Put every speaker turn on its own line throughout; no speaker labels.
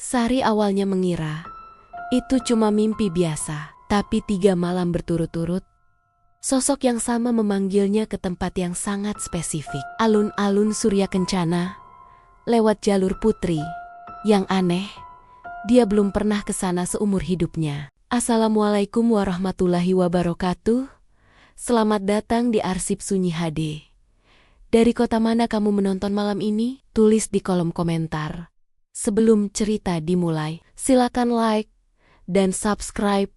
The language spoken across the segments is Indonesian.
Sari awalnya mengira itu cuma mimpi biasa, tapi 3 malam berturut-turut, sosok yang sama memanggilnya ke tempat yang sangat spesifik. Alun-alun Surya Kencana, lewat jalur Putri. Yang aneh, dia belum pernah ke sana seumur hidupnya. Assalamualaikum warahmatullahi wabarakatuh. Selamat datang di Arsip Sunyi HD. Dari kota mana kamu menonton malam ini? Tulis di kolom komentar. Sebelum cerita dimulai, silakan like dan subscribe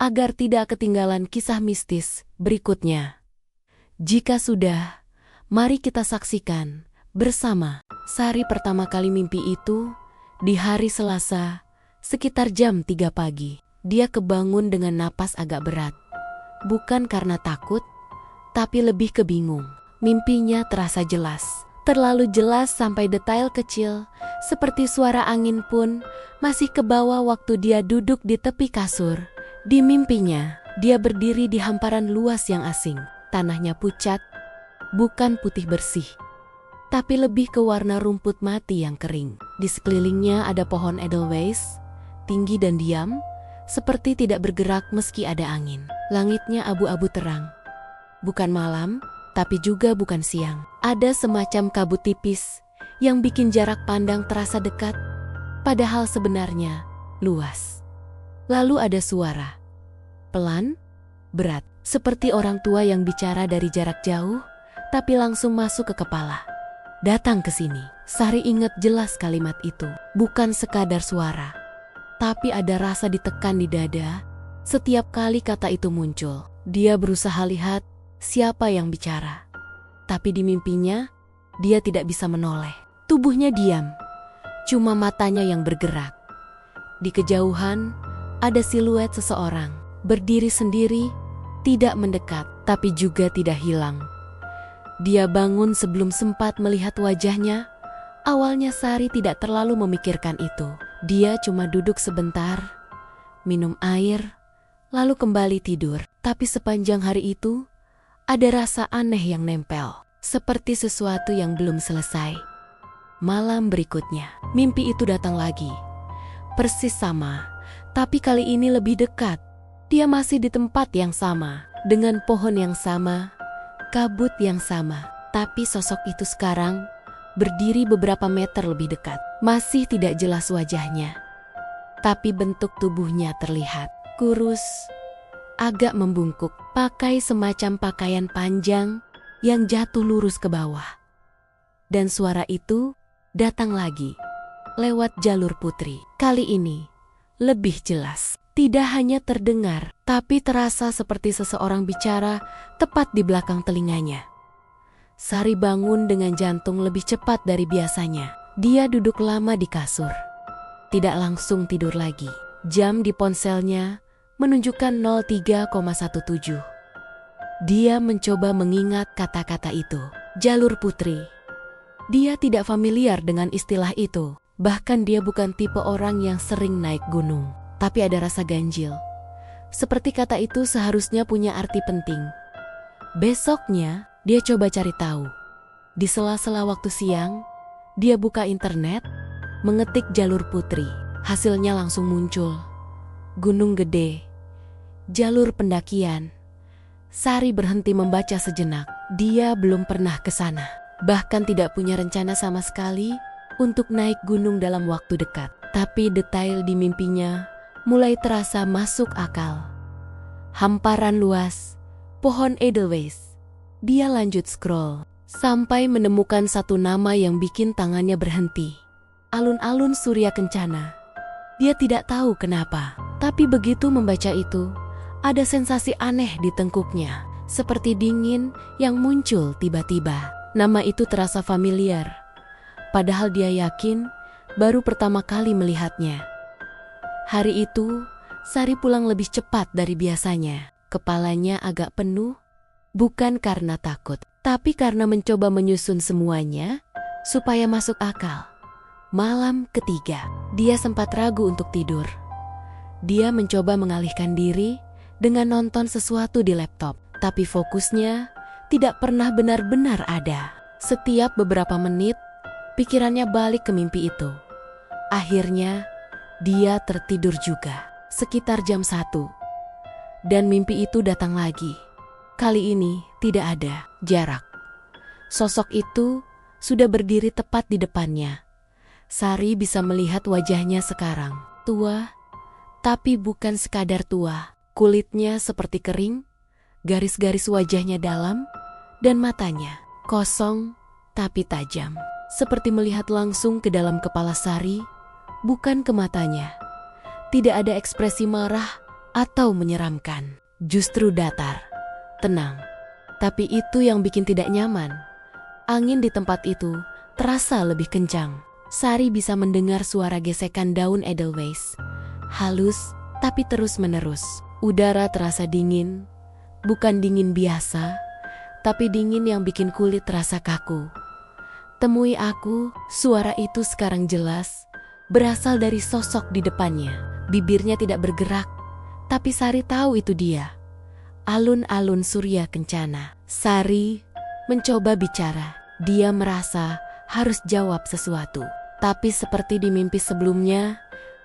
agar tidak ketinggalan kisah mistis berikutnya. Jika sudah, mari kita saksikan bersama. Sari pertama kali mimpi itu di hari Selasa, sekitar jam 3 pagi. Dia kebangun dengan napas agak berat. Bukan karena takut, tapi lebih kebingung. Mimpinya terasa jelas. Terlalu jelas sampai detail kecil, seperti suara angin pun masih kebawa waktu dia duduk di tepi kasur. Di mimpinya, dia berdiri di hamparan luas yang asing. Tanahnya pucat, bukan putih bersih, tapi lebih ke warna rumput mati yang kering. Di sekelilingnya ada pohon edelweiss, tinggi dan diam, seperti tidak bergerak meski ada angin. Langitnya abu-abu terang. Bukan malam, tapi juga bukan siang. Ada semacam kabut tipis yang bikin jarak pandang terasa dekat, padahal sebenarnya luas. Lalu ada suara. Pelan, berat, seperti orang tua yang bicara dari jarak jauh, tapi langsung masuk ke kepala. Datang ke sini. Sari ingat jelas kalimat itu. Bukan sekadar suara, tapi ada rasa ditekan di dada setiap kali kata itu muncul. Dia berusaha lihat siapa yang bicara, tapi di mimpinya dia tidak bisa menoleh. Tubuhnya diam, cuma matanya yang bergerak. Di kejauhan ada siluet seseorang, berdiri sendiri, tidak mendekat, tapi juga tidak hilang. Dia bangun sebelum sempat melihat wajahnya. Awalnya Sari tidak terlalu memikirkan itu. Dia cuma duduk sebentar, minum air, lalu kembali tidur. Tapi sepanjang hari itu, ada rasa aneh yang nempel, seperti sesuatu yang belum selesai. Malam berikutnya, mimpi itu datang lagi. Persis sama, tapi kali ini lebih dekat. Dia masih di tempat yang sama, dengan pohon yang sama, kabut yang sama. Tapi sosok itu sekarang berdiri beberapa meter lebih dekat. Masih tidak jelas wajahnya, tapi bentuk tubuhnya terlihat kurus, agak membungkuk, pakai semacam pakaian panjang yang jatuh lurus ke bawah. Dan suara itu datang lagi, lewat jalur Putri. Kali ini lebih jelas. Tidak hanya terdengar, tapi terasa seperti seseorang bicara tepat di belakang telinganya. Sari bangun dengan jantung lebih cepat dari biasanya. Dia duduk lama di kasur. Tidak langsung tidur lagi. Jam di ponselnya menunjukkan 03,17. Dia mencoba mengingat kata-kata itu. Jalur Putri. Dia tidak familiar dengan istilah itu. Bahkan dia bukan tipe orang yang sering naik gunung. Tapi ada rasa ganjil. Seperti kata itu seharusnya punya arti penting. Besoknya, dia coba cari tahu. Di sela-sela waktu siang, dia buka internet, mengetik jalur Putri. Hasilnya langsung muncul. Gunung Gede, jalur pendakian. Sari berhenti membaca sejenak. Dia belum pernah ke sana. Bahkan tidak punya rencana sama sekali untuk naik gunung dalam waktu dekat. Tapi detail di mimpinya mulai terasa masuk akal. Hamparan luas, pohon edelweiss. Dia lanjut scroll, sampai menemukan satu nama yang bikin tangannya berhenti. Alun-alun Surya Kencana. Dia tidak tahu kenapa, tapi begitu membaca itu, ada sensasi aneh di tengkuknya, seperti dingin yang muncul tiba-tiba. Nama itu terasa familiar, padahal dia yakin baru pertama kali melihatnya. Hari itu, Sari pulang lebih cepat dari biasanya. Kepalanya agak penuh, bukan karena takut, tapi karena mencoba menyusun semuanya supaya masuk akal. Malam ketiga, dia sempat ragu untuk tidur. Dia mencoba mengalihkan diri dengan nonton sesuatu di laptop, tapi fokusnya tidak pernah benar-benar ada. Setiap beberapa menit, pikirannya balik ke mimpi itu. Akhirnya, Dia tertidur juga. Sekitar jam 1. Dan mimpi itu datang lagi. Kali ini tidak ada jarak. Sosok itu sudah berdiri tepat di depannya. Sari bisa melihat wajahnya sekarang. Tua, tapi bukan sekadar tua. Kulitnya seperti kering, garis-garis wajahnya dalam, dan matanya kosong tapi tajam. Seperti melihat langsung ke dalam kepala Sari, bukan ke matanya. Tidak ada ekspresi marah atau menyeramkan. Justru datar, tenang. Tapi itu yang bikin tidak nyaman. Angin di tempat itu terasa lebih kencang. Sari bisa mendengar suara gesekan daun edelweiss. Halus tapi terus-menerus. Udara terasa dingin. Bukan dingin biasa, tapi dingin yang bikin kulit terasa kaku. Temui aku, suara itu sekarang jelas berasal dari sosok di depannya. Bibirnya tidak bergerak, tapi Sari tahu itu dia. Alun-alun Surya Kencana. Sari mencoba bicara. Dia merasa harus jawab sesuatu. Tapi seperti di mimpi sebelumnya,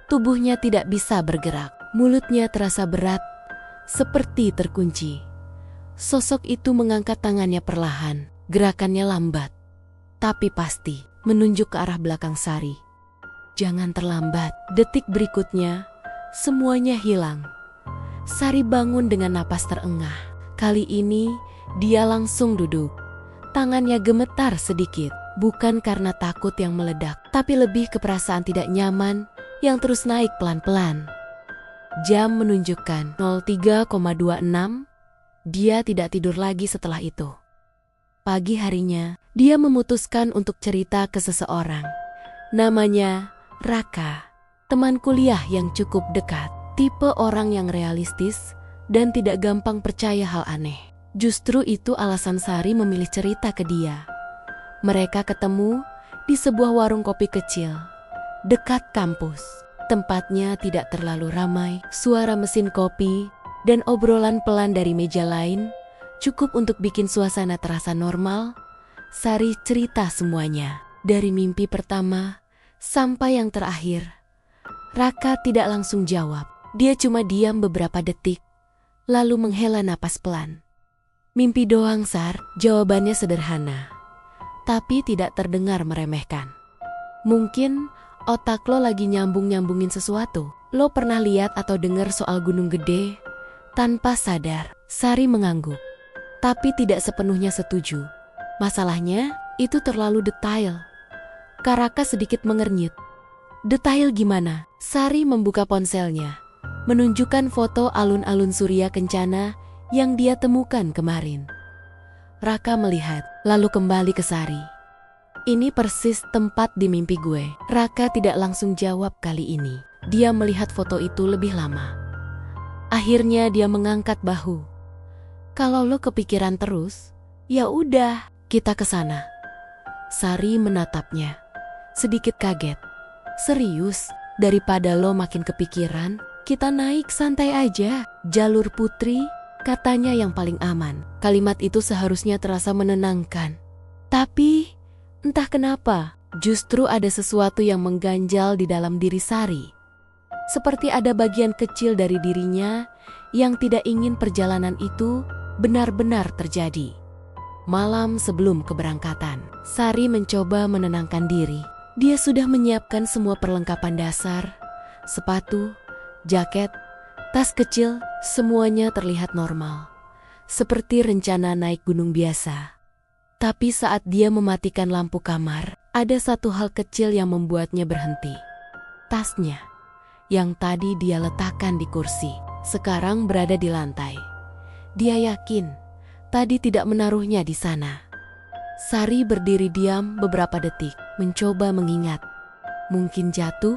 tubuhnya tidak bisa bergerak. Mulutnya terasa berat, seperti terkunci. Sosok itu mengangkat tangannya perlahan. Gerakannya lambat, tapi pasti menunjuk ke arah belakang Sari. Jangan terlambat. Detik berikutnya, semuanya hilang. Sari bangun dengan napas terengah. Kali ini, dia langsung duduk. Tangannya gemetar sedikit, bukan karena takut yang meledak, tapi lebih ke perasaan tidak nyaman yang terus naik pelan-pelan. Jam menunjukkan 03,26. Dia tidak tidur lagi setelah itu. Pagi harinya, dia memutuskan untuk cerita ke seseorang. Namanya Raka, teman kuliah yang cukup dekat. Tipe orang yang realistis dan tidak gampang percaya hal aneh. Justru itu alasan Sari memilih cerita ke dia. Mereka ketemu di sebuah warung kopi kecil dekat kampus. Tempatnya tidak terlalu ramai. Suara mesin kopi dan obrolan pelan dari meja lain cukup untuk bikin suasana terasa normal. Sari cerita semuanya, dari mimpi pertama sampai yang terakhir. Raka tidak langsung jawab. Dia cuma diam beberapa detik, lalu menghela napas pelan. Mimpi doang, Sar. Jawabannya sederhana, tapi tidak terdengar meremehkan. Mungkin otak lo lagi nyambung-nyambungin sesuatu. Lo pernah lihat atau dengar soal gunung gede? Tanpa sadar, Sari mengangguk, tapi tidak sepenuhnya setuju. Masalahnya, itu terlalu detail. Raka sedikit mengernyit. Detail gimana? Sari membuka ponselnya, menunjukkan foto alun-alun Surya Kencana yang dia temukan kemarin. Raka melihat, lalu kembali ke Sari. Ini persis tempat di mimpi gue. Raka tidak langsung jawab kali ini. Dia melihat foto itu lebih lama. Akhirnya dia mengangkat bahu. Kalau lo kepikiran terus, ya udah, kita ke sana. Sari menatapnya, sedikit kaget. Serius, daripada lo makin kepikiran, kita naik santai aja. Jalur Putri, katanya yang paling aman. Kalimat itu seharusnya terasa menenangkan. Tapi, entah kenapa, justru ada sesuatu yang mengganjal di dalam diri Sari. Seperti ada bagian kecil dari dirinya yang tidak ingin perjalanan itu benar-benar terjadi. Malam sebelum keberangkatan, Sari mencoba menenangkan diri. Dia sudah menyiapkan semua perlengkapan dasar, sepatu, jaket, tas kecil, semuanya terlihat normal. Seperti rencana naik gunung biasa. Tapi saat dia mematikan lampu kamar, ada satu hal kecil yang membuatnya berhenti. Tasnya, yang tadi dia letakkan di kursi, sekarang berada di lantai. Dia yakin tadi tidak menaruhnya di sana. Sari berdiri diam beberapa detik, mencoba mengingat. Mungkin jatuh,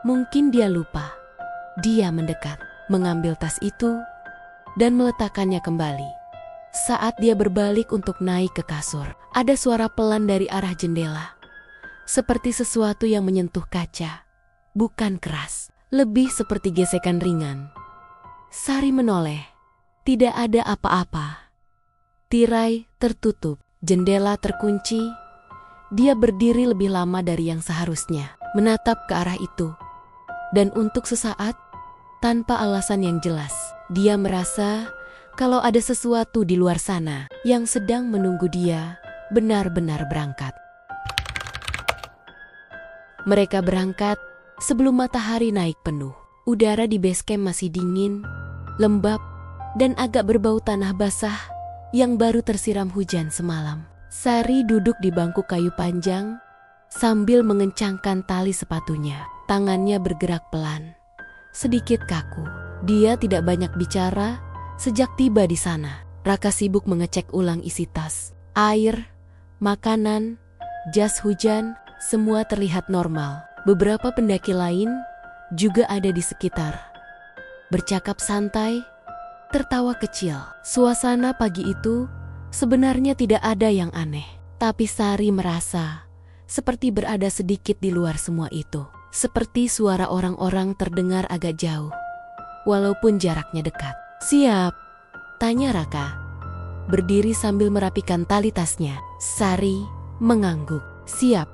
mungkin dia lupa. Dia mendekat, mengambil tas itu, dan meletakkannya kembali. Saat dia berbalik untuk naik ke kasur, ada suara pelan dari arah jendela. Seperti sesuatu yang menyentuh kaca. Bukan keras, lebih seperti gesekan ringan. Sari menoleh. Tidak ada apa-apa. Tirai tertutup, jendela terkunci. Dia berdiri lebih lama dari yang seharusnya, menatap ke arah itu. Dan untuk sesaat, tanpa alasan yang jelas, dia merasa kalau ada sesuatu di luar sana yang sedang menunggu dia benar-benar berangkat. Mereka berangkat sebelum matahari naik penuh. Udara di base camp masih dingin, lembab, dan agak berbau tanah basah yang baru tersiram hujan semalam. Sari duduk di bangku kayu panjang sambil mengencangkan tali sepatunya. Tangannya bergerak pelan, sedikit kaku. Dia tidak banyak bicara sejak tiba di sana. Raka sibuk mengecek ulang isi tas, air, makanan, jas hujan, semua terlihat normal. Beberapa pendaki lain juga ada di sekitar, bercakap santai, tertawa kecil. Suasana pagi itu sebenarnya tidak ada yang aneh, tapi Sari merasa seperti berada sedikit di luar semua itu. Seperti suara orang-orang terdengar agak jauh, walaupun jaraknya dekat. "Siap?" tanya Raka, berdiri sambil merapikan tali tasnya. Sari mengangguk. "Siap."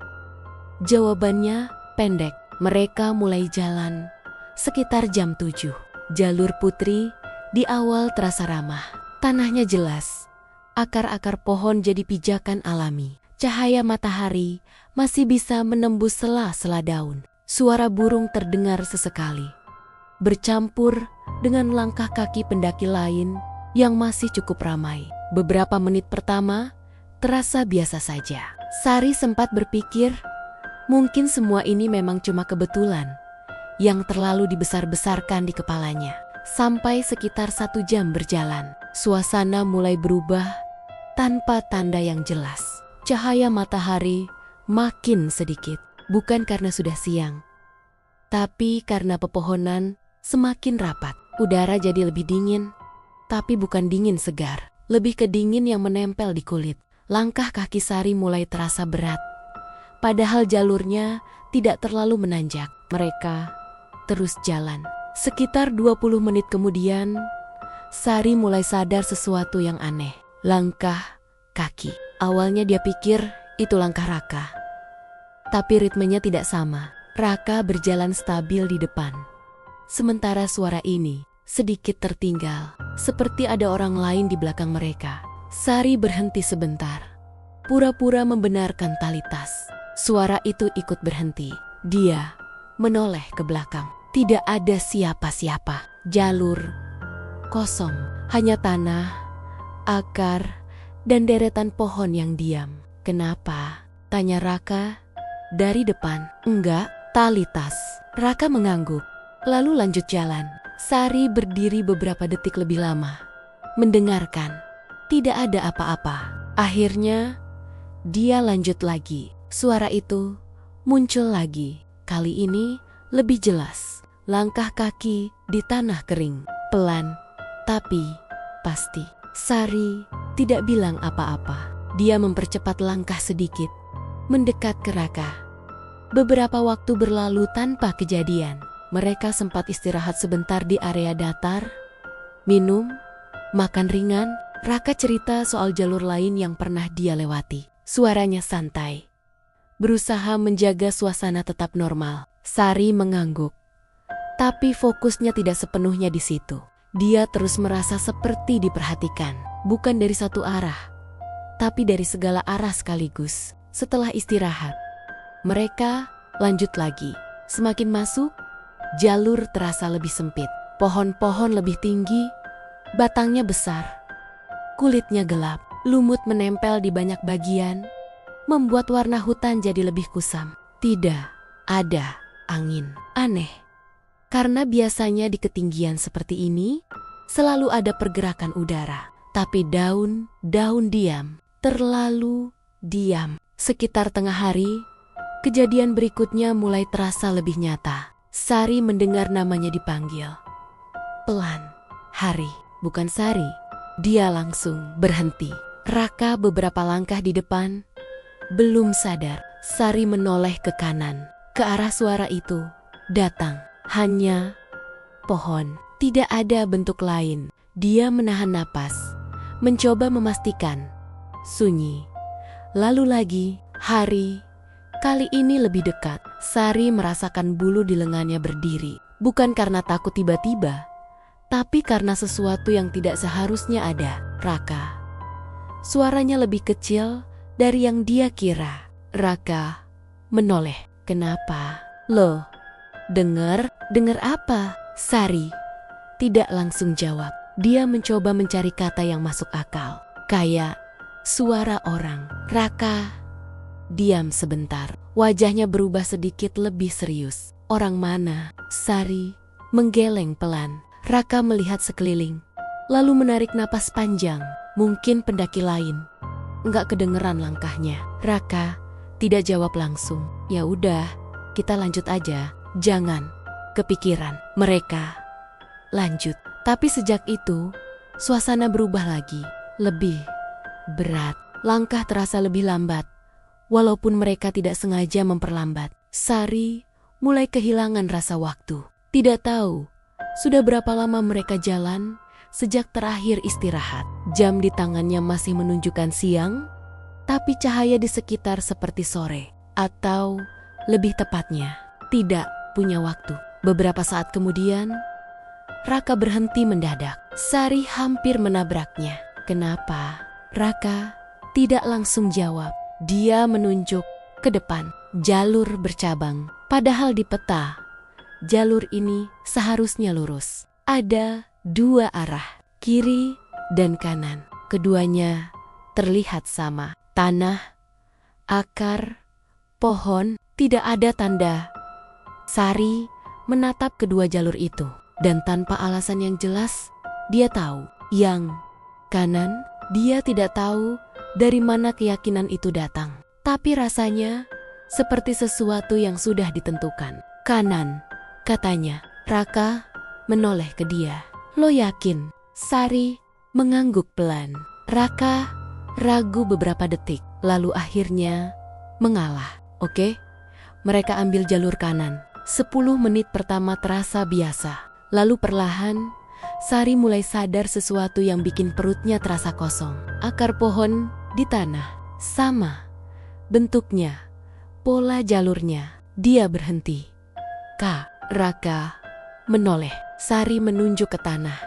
Jawabannya pendek. Mereka mulai jalan sekitar jam 7. Jalur putri di awal terasa ramah. Tanahnya jelas, akar-akar pohon jadi pijakan alami. Cahaya matahari masih bisa menembus sela-sela daun. Suara burung terdengar sesekali, bercampur dengan langkah kaki pendaki lain yang masih cukup ramai. Beberapa menit pertama terasa biasa saja. Sari sempat berpikir, mungkin semua ini memang cuma kebetulan yang terlalu dibesar-besarkan di kepalanya. Sampai sekitar 1 jam berjalan, suasana mulai berubah tanpa tanda yang jelas. Cahaya matahari makin sedikit, bukan karena sudah siang, tapi karena pepohonan semakin rapat. Udara jadi lebih dingin, tapi bukan dingin segar, lebih ke dingin yang menempel di kulit. Langkah kaki Sari mulai terasa berat, padahal jalurnya tidak terlalu menanjak. Mereka terus jalan. Sekitar 20 menit kemudian, Sari mulai sadar sesuatu yang aneh. Langkah kaki. Awalnya dia pikir itu langkah Raka, tapi ritmenya tidak sama. Raka berjalan stabil di depan, sementara suara ini sedikit tertinggal, seperti ada orang lain di belakang mereka. Sari berhenti sebentar, pura-pura membenarkan tali tas. Suara itu ikut berhenti. Dia menoleh ke belakang. Tidak ada siapa-siapa. Jalur kosong, hanya tanah, akar, dan deretan pohon yang diam. "Kenapa?" tanya Raka dari depan. "Enggak, tali tas." Raka mengangguk, lalu lanjut jalan. Sari berdiri beberapa detik lebih lama, mendengarkan. Tidak ada apa-apa. Akhirnya, dia lanjut lagi. Suara itu muncul lagi. Kali ini lebih jelas. Langkah kaki di tanah kering. Pelan, tapi pasti. Sari tidak bilang apa-apa. Dia mempercepat langkah sedikit, mendekat ke Raka. Beberapa waktu berlalu tanpa kejadian. Mereka sempat istirahat sebentar di area datar, minum, makan ringan. Raka cerita soal jalur lain yang pernah dia lewati. Suaranya santai, berusaha menjaga suasana tetap normal. Sari mengangguk, tapi fokusnya tidak sepenuhnya di situ. Dia terus merasa seperti diperhatikan, bukan dari satu arah, tapi dari segala arah sekaligus. Setelah istirahat, mereka lanjut lagi. Semakin masuk, jalur terasa lebih sempit. Pohon-pohon lebih tinggi, batangnya besar, kulitnya gelap. Lumut menempel di banyak bagian, membuat warna hutan jadi lebih kusam. Tidak ada angin. Aneh, karena biasanya di ketinggian seperti ini selalu ada pergerakan udara. Tapi daun diam, terlalu diam. Sekitar tengah hari, kejadian berikutnya mulai terasa lebih nyata. Sari mendengar namanya dipanggil. Pelan, "Hari." Bukan Sari. Dia langsung berhenti. Raka beberapa langkah di depan, belum sadar. Sari menoleh ke kanan, ke arah suara itu. Datang hanya pohon, tidak ada bentuk lain. Dia menahan napas, mencoba memastikan. Sunyi. Lalu lagi, "Hari." Kali ini lebih dekat. Sari merasakan bulu di lengannya berdiri. Bukan karena takut tiba-tiba, tapi karena sesuatu yang tidak seharusnya ada. Raka. Suaranya lebih kecil dari yang dia kira. Raka menoleh. Kenapa? Loh, dengar apa? Sari tidak langsung jawab. Dia mencoba mencari kata yang masuk akal. Kayak suara orang. Raka diam sebentar. Wajahnya berubah sedikit lebih serius. Orang mana? Sari menggeleng pelan. Raka melihat sekeliling, lalu menarik napas panjang. Mungkin pendaki lain. Enggak kedengeran langkahnya. Raka tidak jawab langsung. Ya udah, kita lanjut aja. Jangan kepikiran. Mereka lanjut. Tapi sejak itu, suasana berubah lagi. Lebih berat. Langkah terasa lebih lambat. Walaupun mereka tidak sengaja memperlambat. Sari mulai kehilangan rasa waktu. Tidak tahu sudah berapa lama mereka jalan sejak terakhir istirahat. Jam di tangannya masih menunjukkan siang, tapi cahaya di sekitar seperti sore. Atau lebih tepatnya, tidak punya waktu. Beberapa saat kemudian, Raka berhenti mendadak. Sari hampir menabraknya. Kenapa? Raka tidak langsung jawab. Dia menunjuk ke depan. Jalur bercabang. Padahal di peta, jalur ini seharusnya lurus. Ada dua arah, kiri dan kanan. Keduanya terlihat sama. Tanah, akar, pohon, tidak ada tanda. Sari menatap kedua jalur itu. Dan tanpa alasan yang jelas, dia tahu. Yang kanan, dia tidak tahu dari mana keyakinan itu datang. Tapi rasanya seperti sesuatu yang sudah ditentukan. Kanan, katanya. Raka menoleh ke dia. Lo yakin? Sari mengangguk pelan. Raka ragu beberapa detik, lalu akhirnya mengalah. Oke, mereka ambil jalur kanan. 10 menit pertama terasa biasa. Lalu perlahan, Sari mulai sadar sesuatu yang bikin perutnya terasa kosong. Akar pohon di tanah, sama bentuknya, pola jalurnya. Dia berhenti. Kak, Raka menoleh. Sari menunjuk ke tanah.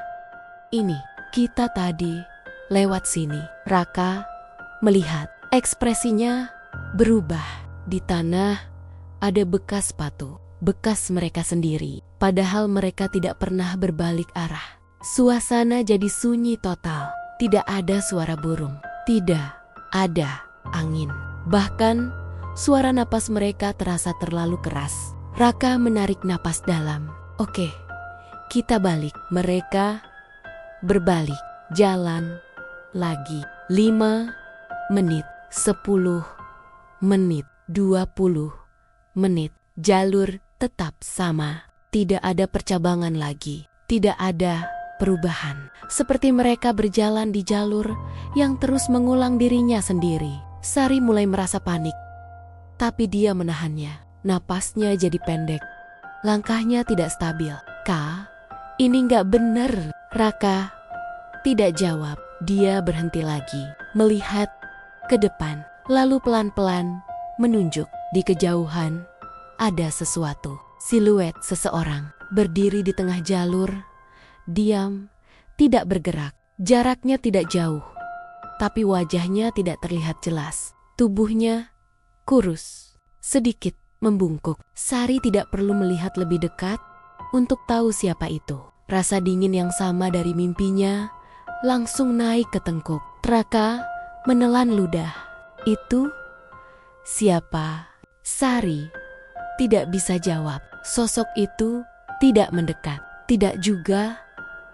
Ini, kita tadi lewat sini. Raka melihat. Ekspresinya berubah. Di tanah ada bekas sepatu. Bekas mereka sendiri. Padahal mereka tidak pernah berbalik arah. Suasana jadi sunyi total. Tidak ada suara burung. Tidak ada angin. Bahkan suara napas mereka terasa terlalu keras. Raka menarik napas dalam. Oke, kita balik. Mereka berbalik. Jalan lagi. 5 menit. 10 menit. 20 menit. Jalur tetap sama. Tidak ada percabangan lagi. Tidak ada perubahan. Seperti mereka berjalan di jalur yang terus mengulang dirinya sendiri. Sari mulai merasa panik. Tapi dia menahannya. Napasnya jadi pendek. Langkahnya tidak stabil. Kak, ini nggak bener. Raka tidak jawab. Dia berhenti lagi. Melihat ke depan. Lalu pelan-pelan menunjuk. Di kejauhan ada sesuatu. Siluet seseorang berdiri di tengah jalur. Diam, tidak bergerak. Jaraknya tidak jauh. Tapi wajahnya tidak terlihat jelas. Tubuhnya kurus, sedikit membungkuk. Sari tidak perlu melihat lebih dekat untuk tahu siapa itu. Rasa dingin yang sama dari mimpinya langsung naik ke tengkuk. Raka menelan ludah. Itu siapa? Sari tidak bisa jawab. Sosok itu tidak mendekat, tidak juga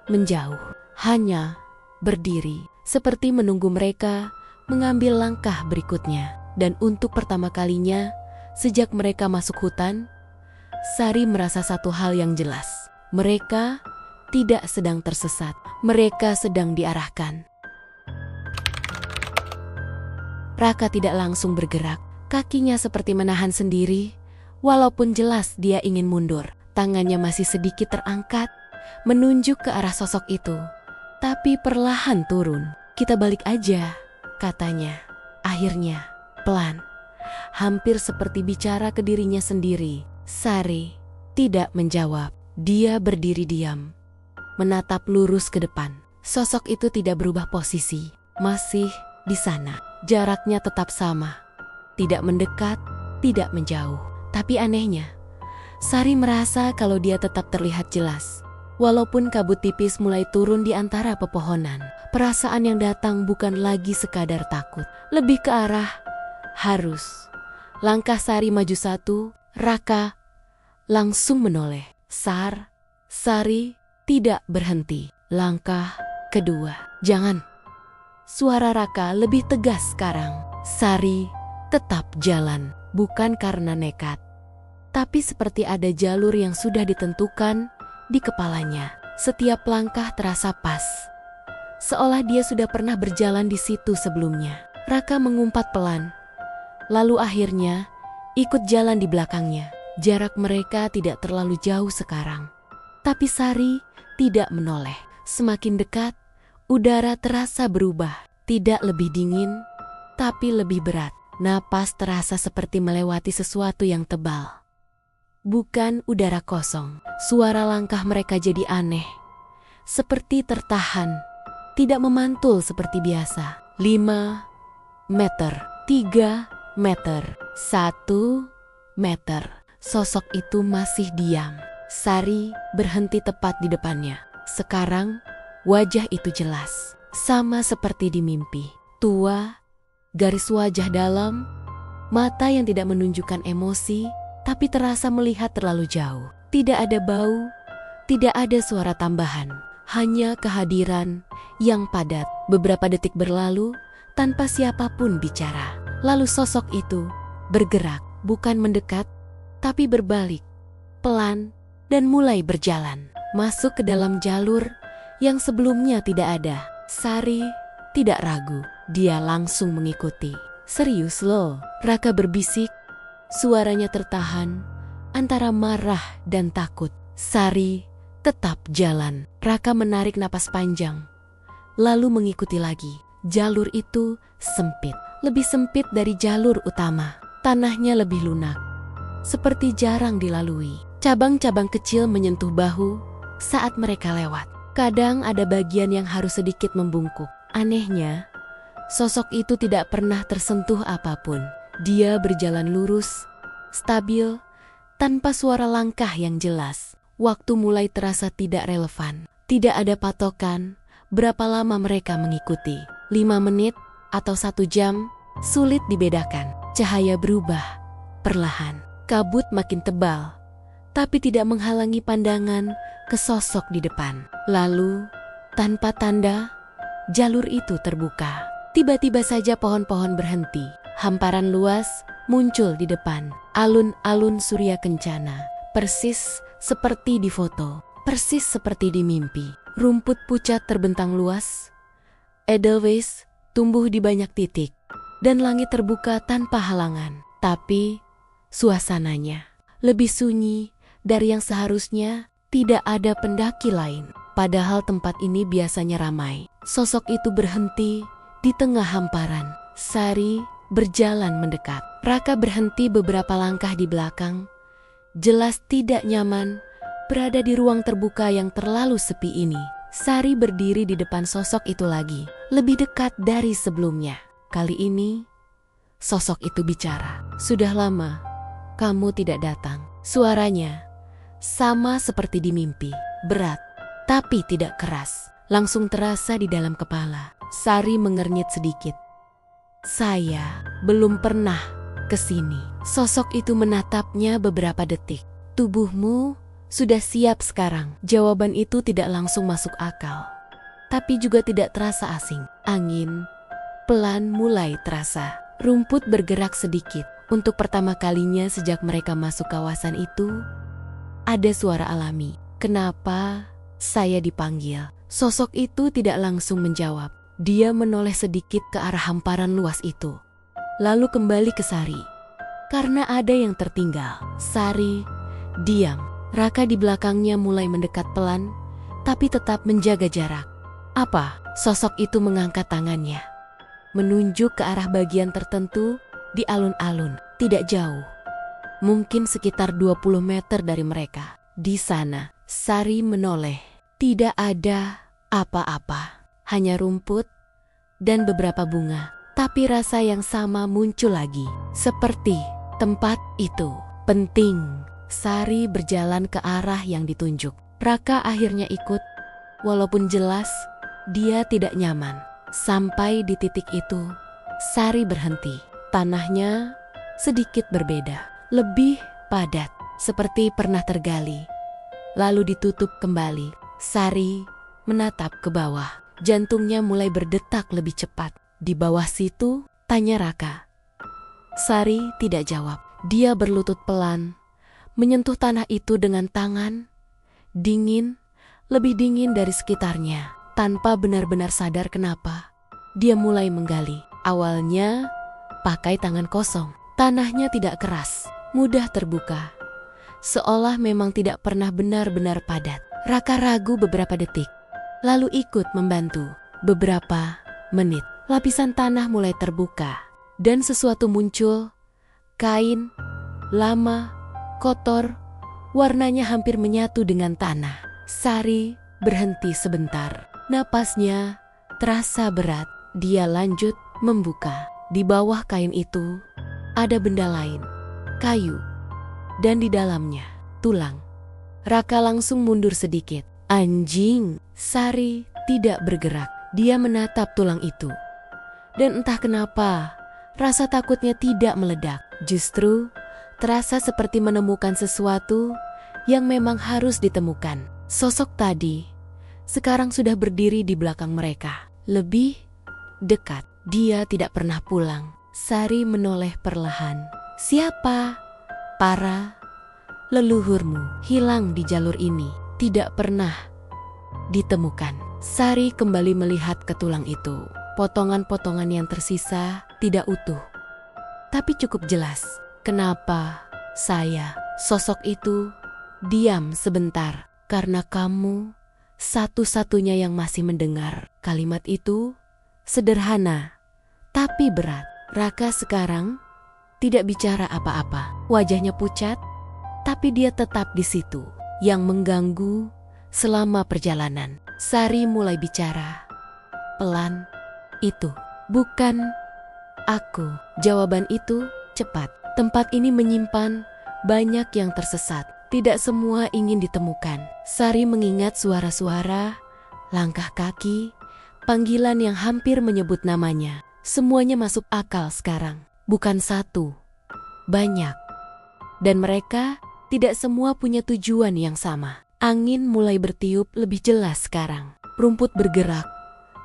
menjauh. Hanya berdiri, seperti menunggu mereka mengambil langkah berikutnya. Dan untuk pertama kalinya sejak mereka masuk hutan, Sari merasa satu hal yang jelas. Mereka tidak sedang tersesat, mereka sedang diarahkan. Raka tidak langsung bergerak. Kakinya seperti menahan sendiri. Walaupun jelas dia ingin mundur, tangannya masih sedikit terangkat, menunjuk ke arah sosok itu. Tapi perlahan turun. Kita balik aja, katanya. Akhirnya, pelan. hampir seperti bicara ke dirinya sendiri. Sari tidak menjawab. Dia berdiri diam, menatap lurus ke depan. Sosok itu tidak berubah posisi, masih di sana. Jaraknya tetap sama, tidak mendekat, tidak menjauh. Tapi anehnya, Sari merasa kalau dia tetap terlihat jelas. Walaupun kabut tipis mulai turun di antara pepohonan, perasaan yang datang bukan lagi sekadar takut, lebih ke arah harus. Langkah Sari maju satu, Raka langsung menoleh. Sari tidak berhenti. Langkah kedua, jangan. Suara Raka lebih tegas sekarang. Sari tetap jalan, bukan karena nekat, tapi seperti ada jalur yang sudah ditentukan di kepalanya. Setiap langkah terasa pas, seolah dia sudah pernah berjalan di situ sebelumnya. Raka mengumpat pelan, lalu akhirnya ikut jalan di belakangnya. Jarak mereka tidak terlalu jauh sekarang, tapi Sari tidak menoleh. Semakin dekat, udara terasa berubah, tidak lebih dingin, tapi lebih berat. Napas terasa seperti melewati sesuatu yang tebal. Bukan udara kosong, suara langkah mereka jadi aneh, seperti tertahan, tidak memantul seperti biasa. 5 meter, 3 meter, 1 meter. Sosok itu masih diam. Sari berhenti tepat di depannya. Sekarang wajah itu jelas, sama seperti di mimpi. Tua, garis wajah dalam, mata yang tidak menunjukkan emosi, tapi terasa melihat terlalu jauh. Tidak ada bau, tidak ada suara tambahan, hanya kehadiran yang padat. Beberapa detik berlalu tanpa siapapun bicara. Lalu sosok itu bergerak, bukan mendekat, tapi berbalik, pelan, dan mulai berjalan. Masuk ke dalam jalur yang sebelumnya tidak ada. Sari tidak ragu, dia langsung mengikuti. Serius loh, Raka berbisik. Suaranya tertahan antara marah dan takut. Sari tetap jalan. Raka menarik napas panjang, lalu mengikuti lagi. Jalur itu sempit, lebih sempit dari jalur utama. Tanahnya lebih lunak, seperti jarang dilalui. Cabang-cabang kecil menyentuh bahu saat mereka lewat. Kadang ada bagian yang harus sedikit membungkuk. Anehnya, sosok itu tidak pernah tersentuh apapun. Dia berjalan lurus, stabil, tanpa suara langkah yang jelas. Waktu mulai terasa tidak relevan. Tidak ada patokan berapa lama mereka mengikuti. 5 menit atau 1 jam, sulit dibedakan. Cahaya berubah perlahan. Kabut makin tebal, tapi tidak menghalangi pandangan ke sosok di depan. Lalu, tanpa tanda, jalur itu terbuka. Tiba-tiba saja pohon-pohon berhenti. Hamparan luas muncul di depan. Alun-alun Surya Kencana, persis seperti di foto, persis seperti di mimpi. Rumput pucat terbentang luas, edelweiss tumbuh di banyak titik, dan langit terbuka tanpa halangan. Tapi suasananya lebih sunyi dari yang seharusnya. Tidak ada pendaki lain. Padahal tempat ini biasanya ramai. Sosok itu berhenti di tengah hamparan. Sari berjalan mendekat. Raka berhenti beberapa langkah di belakang. Jelas tidak nyaman berada di ruang terbuka yang terlalu sepi ini. Sari berdiri di depan sosok itu lagi, lebih dekat dari sebelumnya. Kali ini, sosok itu bicara. "Sudah lama kamu tidak datang." Suaranya sama seperti di mimpi, berat, tapi tidak keras. Langsung terasa di dalam kepala. Sari mengernyit sedikit. "Saya belum pernah ke sini." Sosok itu menatapnya beberapa detik. "Tubuhmu sudah siap sekarang." Jawaban itu tidak langsung masuk akal, tapi juga tidak terasa asing. Angin pelan mulai terasa. Rumput bergerak sedikit. Untuk pertama kalinya sejak mereka masuk kawasan itu, ada suara alami. "Kenapa saya dipanggil?" Sosok itu tidak langsung menjawab. Dia menoleh sedikit ke arah hamparan luas itu, lalu kembali ke Sari. Karena ada yang tertinggal. Sari diam. Raka di belakangnya mulai mendekat pelan, tapi tetap menjaga jarak. "Apa?" Sosok itu mengangkat tangannya, menunjuk ke arah bagian tertentu di alun-alun, tidak jauh. Mungkin sekitar 20 meter dari mereka. Di sana, Sari menoleh. Tidak ada apa-apa, hanya rumput dan beberapa bunga. Tapi rasa yang sama muncul lagi, seperti tempat itu penting. Sari berjalan ke arah yang ditunjuk. Raka akhirnya ikut, walaupun jelas dia tidak nyaman. Sampai di titik itu, Sari berhenti. Tanahnya sedikit berbeda, lebih padat, seperti pernah tergali, lalu ditutup kembali. Sari menatap ke bawah. Jantungnya mulai berdetak lebih cepat. Di bawah situ, tanya Raka. Sari tidak jawab. Dia berlutut pelan, menyentuh tanah itu dengan tangan. Dingin, lebih dingin dari sekitarnya. Tanpa benar-benar sadar kenapa, dia mulai menggali. Awalnya, pakai tangan kosong. Tanahnya tidak keras, mudah terbuka. Seolah memang tidak pernah benar-benar padat. Raka ragu beberapa detik, lalu ikut membantu. Beberapa menit, lapisan tanah mulai terbuka, dan sesuatu muncul. Kain, lama, kotor, warnanya hampir menyatu dengan tanah. Sari berhenti sebentar. Napasnya terasa berat. Dia lanjut membuka. Di bawah kain itu, ada benda lain, kayu, dan di dalamnya, tulang. Raka langsung mundur sedikit. Anjing! Sari tidak bergerak. Dia menatap tulang itu. Dan entah kenapa, rasa takutnya tidak meledak. Justru, terasa seperti menemukan sesuatu yang memang harus ditemukan. Sosok tadi, sekarang sudah berdiri di belakang mereka. Lebih dekat. Dia tidak pernah pulang. Sari menoleh perlahan. Siapa? Para leluhurmu hilang di jalur ini, tidak pernah ditemukan. Sari kembali melihat ke tulang itu. Potongan-potongan yang tersisa tidak utuh, tapi cukup jelas. Kenapa saya? Sosok itu diam sebentar. Karena kamu satu-satunya yang masih mendengar. Kalimat itu sederhana, tapi berat. Raka sekarang tidak bicara apa-apa. Wajahnya pucat, tapi dia tetap di situ, yang mengganggu selama perjalanan. Sari mulai bicara. Pelan, itu bukan aku. Jawaban itu cepat. Tempat ini menyimpan banyak yang tersesat. Tidak semua ingin ditemukan. Sari mengingat suara-suara, langkah kaki, panggilan yang hampir menyebut namanya. Semuanya masuk akal sekarang. Bukan satu, banyak. Dan mereka tidak semua punya tujuan yang sama. Angin mulai bertiup lebih jelas sekarang. Rumput bergerak.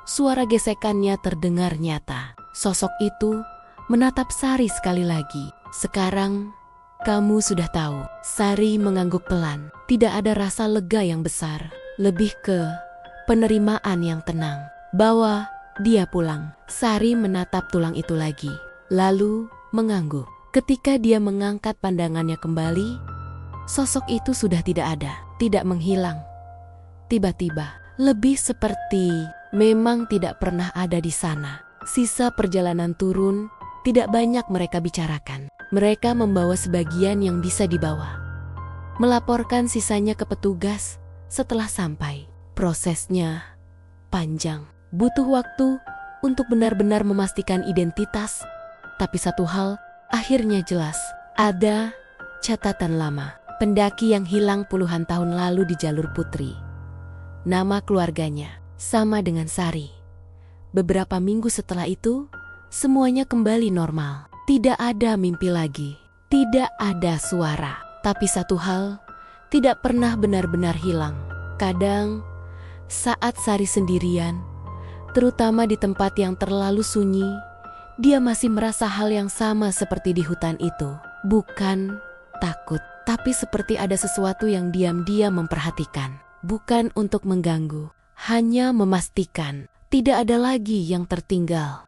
Suara gesekannya terdengar nyata. Sosok itu menatap Sari sekali lagi. Sekarang, kamu sudah tahu. Sari mengangguk pelan. Tidak ada rasa lega yang besar. Lebih ke penerimaan yang tenang. Bawa dia pulang. Sari menatap tulang itu lagi. Lalu mengangguk. Ketika dia mengangkat pandangannya kembali, sosok itu sudah tidak ada. Tidak menghilang. Tiba-tiba, lebih seperti memang tidak pernah ada di sana. Sisa perjalanan turun, tidak banyak mereka bicarakan. Mereka membawa sebagian yang bisa dibawa. Melaporkan sisanya ke petugas setelah sampai. Prosesnya panjang. Butuh waktu untuk benar-benar memastikan identitas. Tapi satu hal akhirnya jelas. Ada catatan lama. Pendaki yang hilang puluhan tahun lalu di jalur Putri. Nama keluarganya sama dengan Sari. Beberapa minggu setelah itu, semuanya kembali normal. Tidak ada mimpi lagi. Tidak ada suara. Tapi satu hal tidak pernah benar-benar hilang. Kadang, saat Sari sendirian, terutama di tempat yang terlalu sunyi, dia masih merasa hal yang sama seperti di hutan itu. Bukan takut, tapi seperti ada sesuatu yang diam-diam memperhatikan. Bukan untuk mengganggu, hanya memastikan tidak ada lagi yang tertinggal.